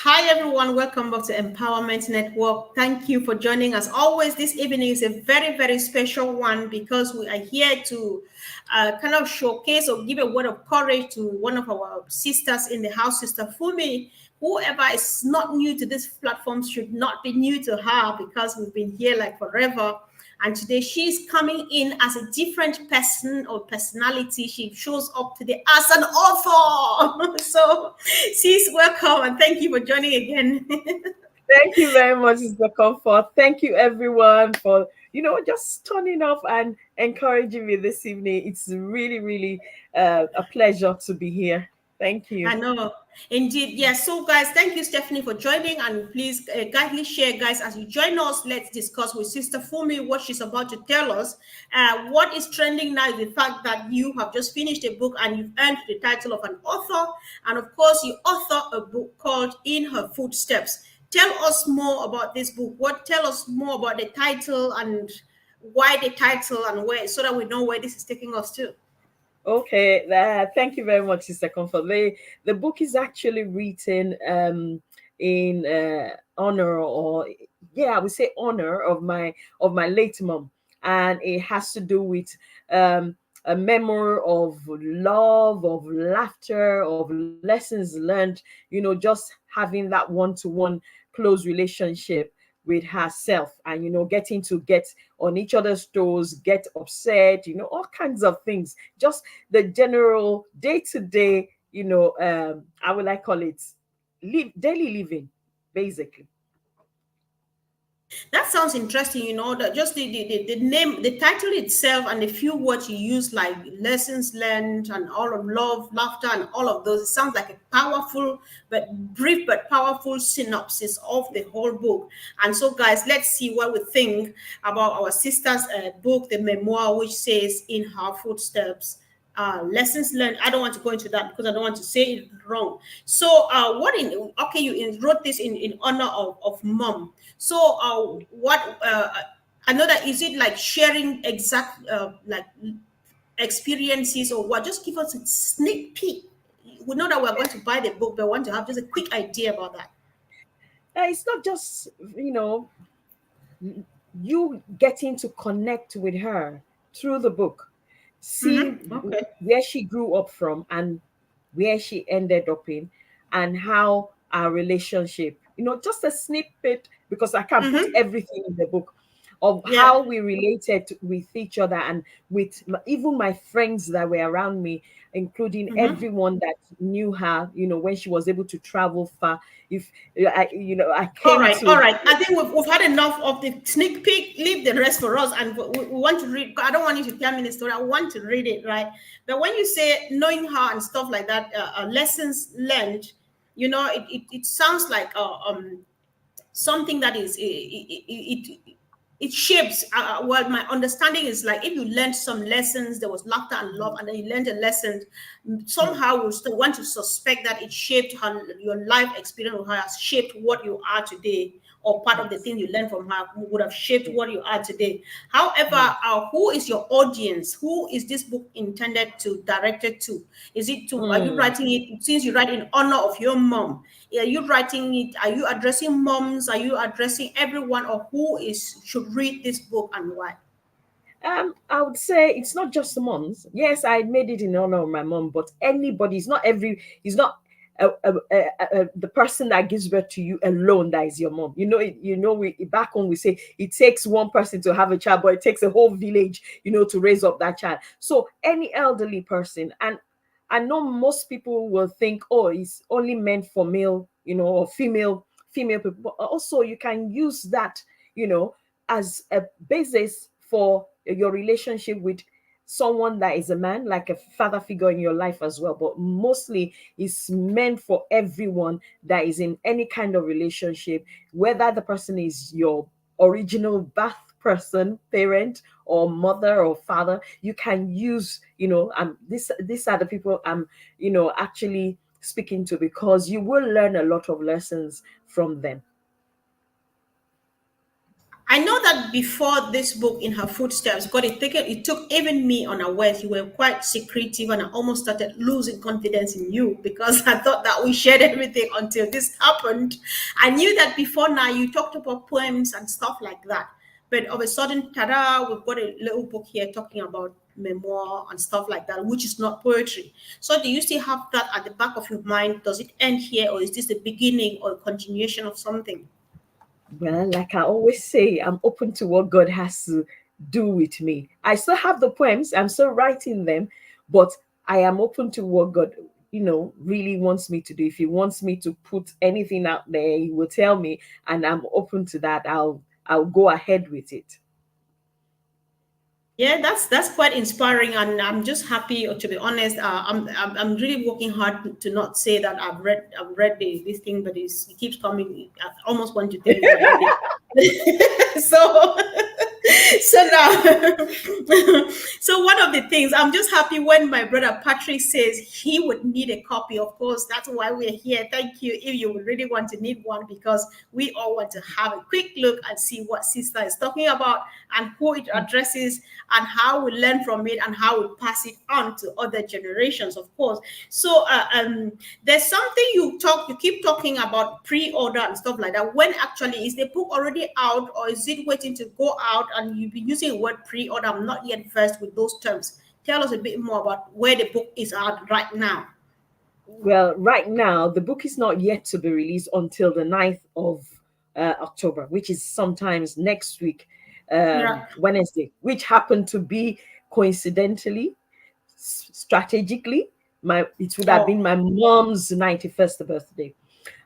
Hi, everyone. Welcome back to Empowerment Network. Thank you for joining us. Always, this evening is a very, very special one because we are here to kind of showcase or give a word of courage to one of our sisters in the house, Sister Fumi. Whoever is not new to this platform should not be new to her because we've been here like forever. And today she's coming in as a different person or personality. She shows up today as an author. So, sis, welcome and thank you for joining again. Thank you very much, Mr. Comfort. Thank you, everyone, for just turning up and encouraging me this evening. It's really, really a pleasure to be here. Thank you. I know. Indeed. Yes. So, guys, thank you, Stephanie, for joining. And please kindly share, guys, as you join us. Let's discuss with Sister Fumi what she's about to tell us. What is trending now is the fact that you have just finished a book and you've earned the title of an author. And of course, you author a book called In Her Footsteps. Tell us more about this book. Tell us more about the title and why the title and where, so that we know where this is taking us to. Okay, thank you very much, Sister Comfort. The book is actually written in honor, or yeah, I would say honor of my late mom, and it has to do with a memory of love, of laughter, of lessons learned. Just having that one-to-one close relationship with herself, and get on each other's toes, get upset, all kinds of things, just the general day-to-day, I would like call it daily living, basically. That sounds interesting, that just the name, the title itself, and a few words you use like lessons learned and all of love, laughter, and all of those. It sounds like a powerful, but brief, but powerful synopsis of the whole book. And so, guys, let's see what we think about our sister's book, the memoir, which says In Her Footsteps. Lessons learned. I don't want to go into that because I don't want to say it wrong. So, you wrote this in honor of mom. So, I know that, is it like sharing exact like experiences or what? Just give us a sneak peek. We know that we're going to buy the book, but I want to have just a quick idea about that. It's not just you getting to connect with her through the book, see Okay. where she grew up from and where she ended up in, and how our relationship, just a snippet, because I can't put Mm-hmm. everything in the book, of Yeah. how we related with each other, and with even my friends that were around me, including Mm-hmm. everyone that knew her, when she was able to travel far. If I All came right, all to. right. I think we've had enough of the sneak peek. Leave the rest for us, and we want to read. I don't want you to tell me the story. I want to read it, right? But when you say knowing her and stuff like that, lessons learned, it sounds like something that is it shapes. Well, my understanding is like if you learned some lessons, there was laughter and love, and then you learned a lesson. Somehow, we still want to suspect that it shaped her, your life experience with her has shaped what you are today, or part of the Yes. thing you learned from her would have shaped what you are today. However, Yes. who is your audience? Who is this book intended to, directed to? Is it to, are you Mm. writing it, since you write in honor of your mom? Are you writing it? Are you addressing moms? Are you addressing everyone, or who is should read this book and why? I would say it's not just the moms. Yes, I made it in honor of my mom, but anybody. It's not the person that gives birth to you alone that is your mom. We back home we say it takes one person to have a child, but it takes a whole village, to raise up that child. So any elderly person, and I know most people will think, oh, it's only meant for male, or female people. But also you can use that, as a basis for your relationship with someone that is a man, like a father figure in your life as well. But mostly it's meant for everyone that is in any kind of relationship, whether the person is your original birth person, parent, or mother or father. You can use, these are the people I'm, actually speaking to, because you will learn a lot of lessons from them. I know that before this book in her footsteps got it taken, it took even me unawares. You were quite secretive, and I almost started losing confidence in you because I thought that we shared everything until this happened. I knew that before now you talked about poems and stuff like that. But of a sudden, ta-da, we've got a little book here talking about memoir and stuff like that, which is not poetry. So do you still have that at the back of your mind? Does it end here, or is this the beginning or a continuation of something? Well, like I always say, I'm open to what God has to do with me. I still have the poems, I'm still writing them, but I am open to what God, really wants me to do. If He wants me to put anything out there, He will tell me, and I'm open to that. I'll go ahead with it. Yeah, that's quite inspiring, and I'm just happy. To be honest, I'm really working hard to not say that I've read this thing, but it keeps coming. I almost want to tell you I did it. So so now, so one of the things I'm just happy when my brother Patrick says he would need a copy. Of course, that's why we're here. Thank you. If you would really want to need one, because we all want to have a quick look and see what sister is talking about and who it addresses and how we learn from it and how we pass it on to other generations, of course. So there's something you keep talking about pre-order and stuff like that. When actually is the book already out, or is it waiting to go out? And you've been using the word pre-order. I'm not yet versed with those terms. Tell us a bit more about where the book is at right now. Well, right now, the book is not yet to be released until the 9th of October, which is sometimes next week, Yeah. Wednesday, which happened to be coincidentally, strategically, it would have been Oh. my mom's 91st birthday.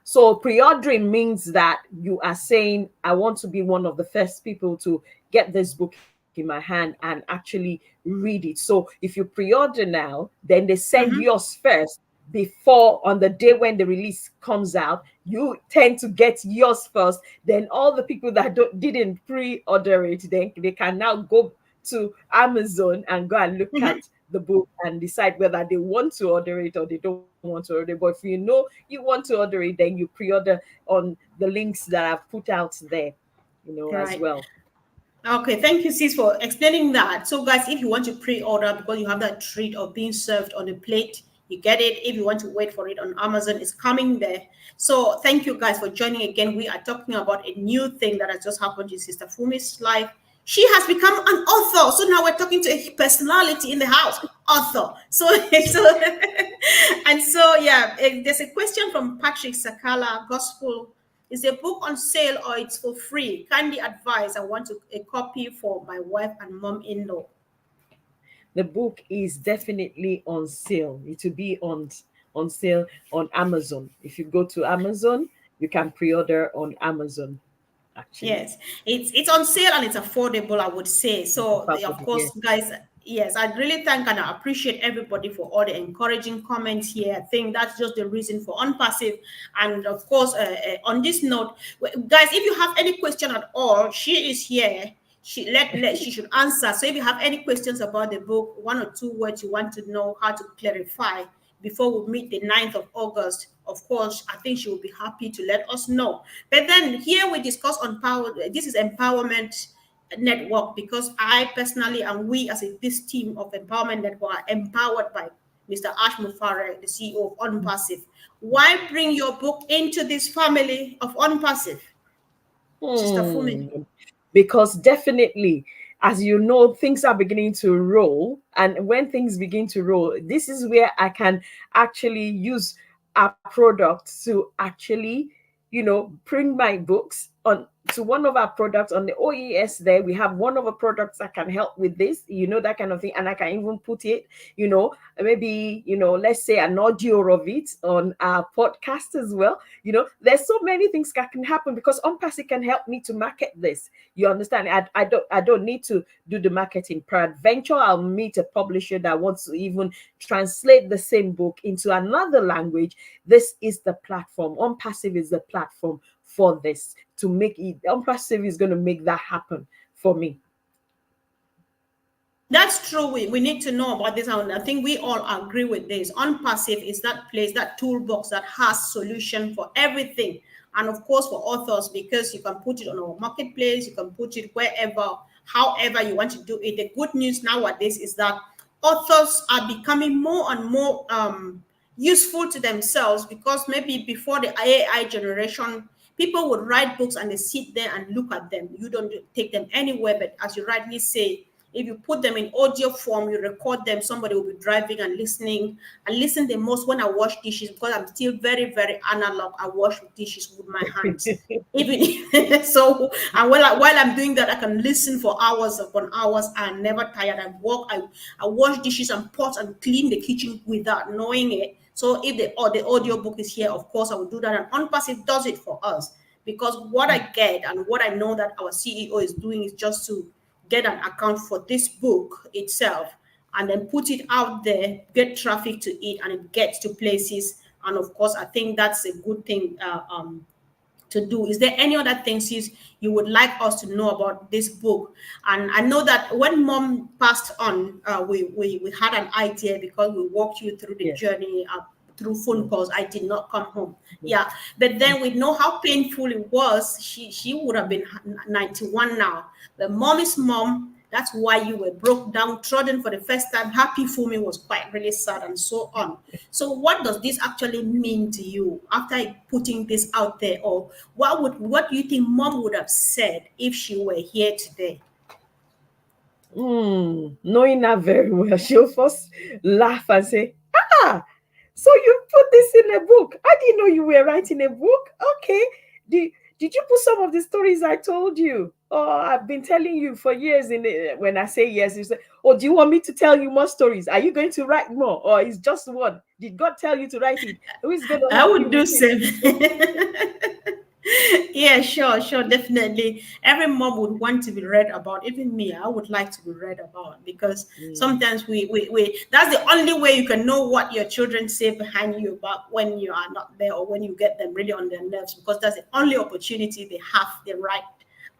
So pre-ordering means that you are saying, I want to be one of the first people to get this book in my hand and actually read it. So if you pre-order now, then they send Mm-hmm. yours first before on the day when the release comes out. You tend to get yours first. Then all the people that didn't pre-order it, then they can now go to Amazon and go and look Mm-hmm. at the book and decide whether they want to order it or they don't want to order it. But if you know you want to order it, then you pre-order on the links that I've put out there, as Right. well. Okay, thank you, sis, for explaining that. So, guys, if you want to pre-order because you have that treat of being served on a plate, you get it. If you want to wait for it on Amazon, it's coming there. So, thank you guys for joining again. We are talking about a new thing that has just happened in Sister Fumi's life. She has become an author. So now we're talking to a personality in the house, author. So, so and so yeah, there's a question from Patrick Sakala, Gospel. Is the book on sale or it's for free? Kindly advise. I want a copy for my wife and mom-in-law. The book is definitely on sale. It will be on sale on Amazon. If you go to Amazon, you can pre-order on Amazon. Actually, Yes, it's on sale and it's affordable, I would say. it's So, of affordable. course, Yes. guys, yes, I really thank and I appreciate everybody for all the encouraging comments here. I think that's just the reason for Unpassive. And of course, on this note, guys, if you have any question at all, she is here. She should answer. So if you have any questions about the book, one or two words you want to know how to clarify before we meet the 9th of August, of course, I think she will be happy to let us know. But then here we discuss on power. This is empowerment network because I personally and we as this team of empowerment network are empowered by Mr. Ash Mufare, the CEO of Unpassive. Why bring your book into this family of Unpassive, Sister Fumi? Hmm. Because definitely, as you know, things are beginning to roll. And when things begin to roll, this is where I can actually use our product to actually, bring my books on to one of our products on the OES there. We have one of our products that can help with this, that kind of thing. And I can even put it, maybe, let's say an audio of it on our podcast as well. There's so many things that can happen because Unpassy can help me to market this. You understand? I don't need to do the marketing. Peradventure, I'll meet a publisher that wants to even translate the same book into another language. This is the platform. Unpassive is the platform for this to make it. Unpassive is going to make that happen for me. That's true. We need to know about this. And I think we all agree with this. Unpassive is that place, that toolbox that has solution for everything. And of course, for authors, because you can put it on our marketplace, you can put it wherever, however you want to do it. The good news nowadays is that authors are becoming more and more useful to themselves, because maybe before the AI generation, people would write books and they sit there and look at them. You don't take them anywhere, but as you rightly say, if you put them in audio form, you record them, somebody will be driving and listening. And listen the most when I wash dishes, because I'm still very, very analog. I wash dishes with my hands. Even so, and while I'm doing that, I can listen for hours upon hours. I'm never tired. I wash dishes and pots and clean the kitchen without knowing it. So if the audio book is here, of course I will do that. And Unpassive does it for us, because what I get and what I know that our CEO is doing is just to get an account for this book itself, and then put it out there, get traffic to it, and it gets to places. And of course, I think that's a good thing to do. Is there any other things you would like us to know about this book? And I know that when mom passed on, we had an idea, because we walked you through the Yes. journey through phone Yes. calls. I did not come home. Yes. Yeah, but then we know how painful it was. She would have been 91 now. The mom is mom. That's why you were broke down, trodden for the first time. Happy for me was quite really sad, and so on. So, what does this actually mean to you after putting this out there, or what do you think mom would have said if she were here today? Knowing her very well, she'll first laugh and say, "Ah, so you put this in a book? I didn't know you were writing a book. Okay, did you put some of the stories I told you? Oh, I've been telling you for years. When I say yes, you say, oh, do you want me to tell you more stories? Are you going to write more, or is just one? Did God tell you to write it? Who is going to I help you would do with it?" same. Yeah, sure, sure, definitely. Every mom would want to be read about. Even me, I would like to be read about, because Mm, sometimes we that's the only way you can know what your children say behind you about when you are not there, or when you get them really on their nerves, because that's the only opportunity they have the right,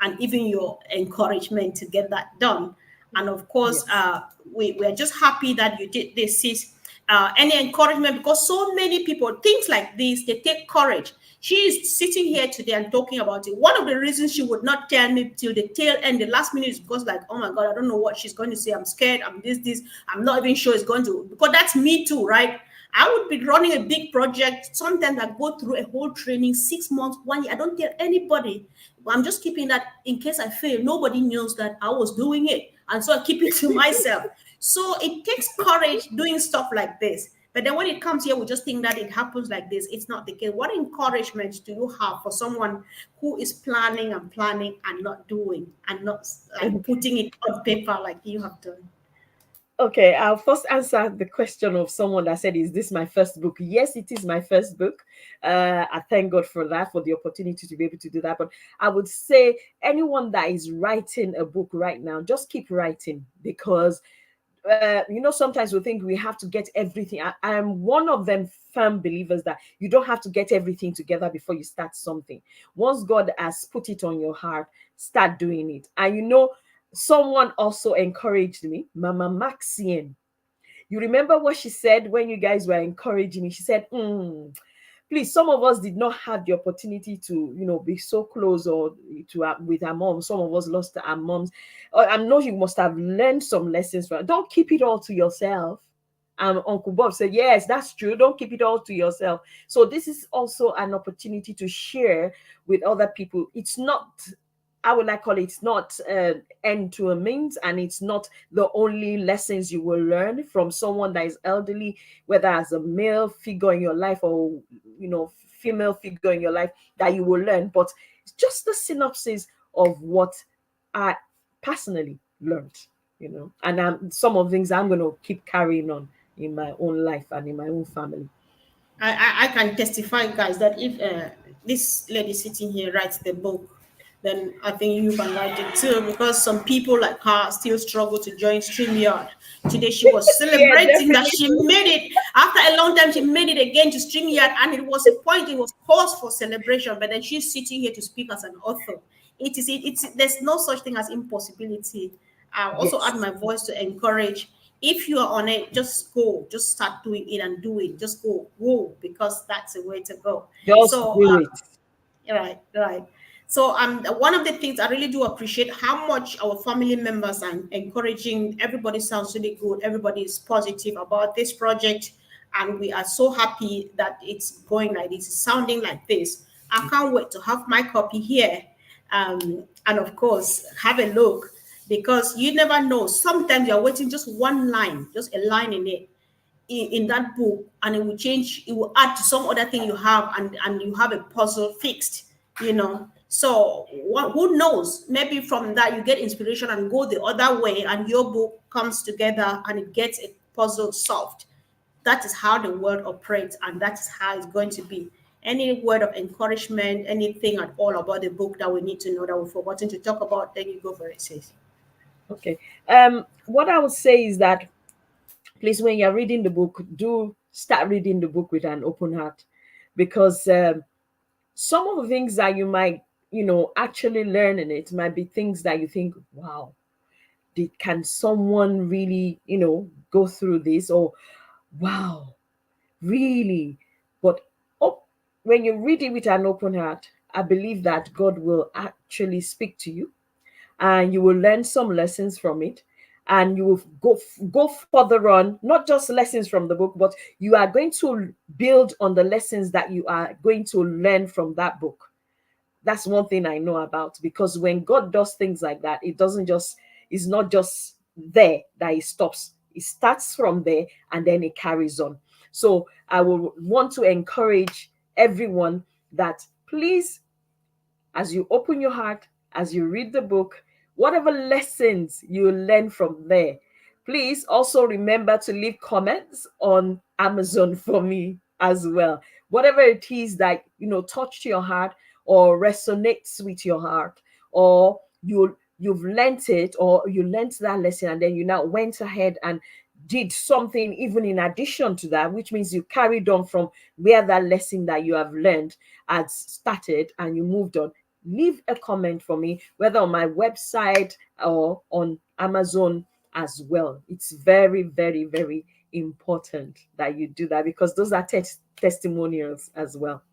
and even your encouragement to get that done. And of course, yes. we are just happy that you did this, sis. Any encouragement, because so many people, things like this, they take courage. She is sitting here today and talking about it. One of the reasons she would not tell me till the tail end, the last minute, is because, like, oh my God, I don't know what she's going to say. I'm scared. I'm this. I'm not even sure it's going to, because that's me too, right? I would be running a big project. Sometimes I go through a whole training, 6 months, 1 year. I don't tell anybody. I'm just keeping that in case I fail. Nobody knows that I was doing it. And so I keep it to myself. So it takes courage doing stuff like this. But then when it comes here, we just think that it happens like this. It's not the case. What encouragement do you have for someone who is planning and not doing, and not like putting it on paper like you have done? Okay, I'll first answer the question of someone that said, "Is this my first book?" Yes, it is my first book. I thank God for that, for the opportunity to be able to do that. But I would say anyone that is writing a book right now, just keep writing, because sometimes we think we have to get everything. I am one of them firm believers that you don't have to get everything together before you start something. Once God has put it on your heart, start doing it. And someone also encouraged me, Mama Maxine. You remember what she said when you guys were encouraging me? She said, please, some of us did not have the opportunity to be so close, or to with our moms. Some of us lost our moms. I know you must have learned some lessons from. Don't keep it all to yourself. Uncle Bob said, yes, that's true. Don't keep it all to yourself. So this is also an opportunity to share with other people. It's not, I would like call it, it's not end to a means, and it's not the only lessons you will learn from someone that is elderly, whether as a male figure in your life, or female figure in your life, that you will learn. But it's just the synopsis of what I personally learned, and some of the things I'm going to keep carrying on in my own life and in my own family. I can testify, guys, that if this lady sitting here writes the book, then I think you can write it too, because some people like her still struggle to join StreamYard. Today she was Yeah, celebrating that definitely. she made it. After a long time, she made it again to StreamYard, and it was a point, it was cause for celebration. But then she's sitting here to speak as an author. It's there's no such thing as impossibility. I'll also add Yes. my voice to encourage. If you are on it, just go, just start doing it and do it. Just go, because that's the way to go. Just So do it. right, right. So one of the things I really do appreciate how much our family members are encouraging. Everybody sounds really good. Everybody is positive about this project, and we are so happy that it's going like this, it's sounding like this. I can't wait to have my copy here, and of course have a look, because you never know. Sometimes you're waiting just one line, just a line in it, in that book, and it will change, it will add to some other thing you have, and you have a puzzle fixed, so who knows, maybe from that you get inspiration and go the other way, and your book comes together and it gets a puzzle solved. That is how the world operates, and that is how it's going to be. Any word of encouragement, anything at all about the book that we need to know that we've forgotten to talk about, then you go for it, sis. Okay. What I would say is that, please, when you're reading the book, do start reading the book with an open heart, because some of the things that you might, actually learn in it might be things that you think, wow, can someone really, go through this? Or, wow, really? But oh, when you read it with an open heart, I believe that God will actually speak to you, and you will learn some lessons from it, and you will go further on, not just lessons from the book, but you are going to build on the lessons that you are going to learn from that book. That's one thing I know about, because when God does things like that, it's not just there that it stops. It starts from there and then it carries on. So I will want to encourage everyone that, please, as you open your heart, as you read the book, whatever lessons you learn from there, please also remember to leave comments on Amazon for me as well. Whatever it is that, touched your heart or resonates with your heart, or you've learnt it, or you learnt that lesson and then you now went ahead and did something even in addition to that, which means you carried on from where that lesson that you have learned had started and you moved on. Leave a comment for me, whether on my website or on Amazon as well. It's very, very, very important that you do that, because those are testimonials as well.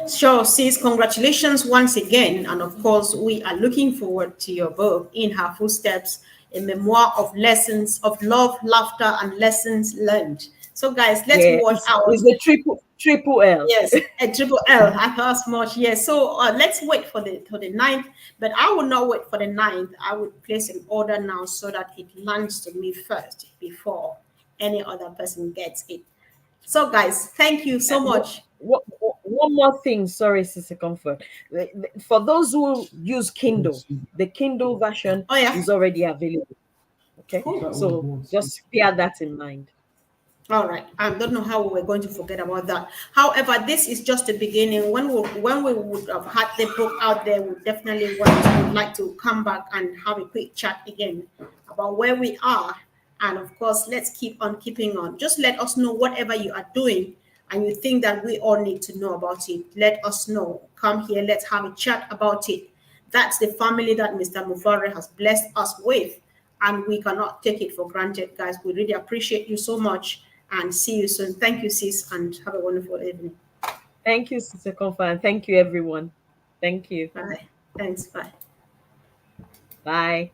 Sure, sis, congratulations once again. And of course, we are looking forward to your book, In Her Footsteps, a memoir of lessons of love, laughter, and lessons learned. So, guys, let's Yeah, watch out. it's the triple L. Yes, a triple L. I thought as much. Yes. So let's wait for the ninth. But I will not wait for the ninth. I would place an order now so that it lands to me first before any other person gets it. So, guys, thank you so much. One more thing, sorry, Sister Comfort. For those who use Kindle, the Kindle version Oh yeah. is already available. Okay, Cool. so just bear that in mind. All right. I don't know how we were going to forget about that. However, this is just the beginning. When we would have had the book out there, we definitely would like to come back and have a quick chat again about where we are. And of course, let's keep on keeping on. Just let us know whatever you are doing and you think that we all need to know about it. Let us know. Come here, let's have a chat about it. That's the family that Mr. Mufare has blessed us with, and we cannot take it for granted, guys. We really appreciate you so much, and see you soon. Thank you, sis, and have a wonderful evening. Thank you, Sister Comfort, and thank you, everyone. Thank you. Bye. Thanks. Bye. Bye.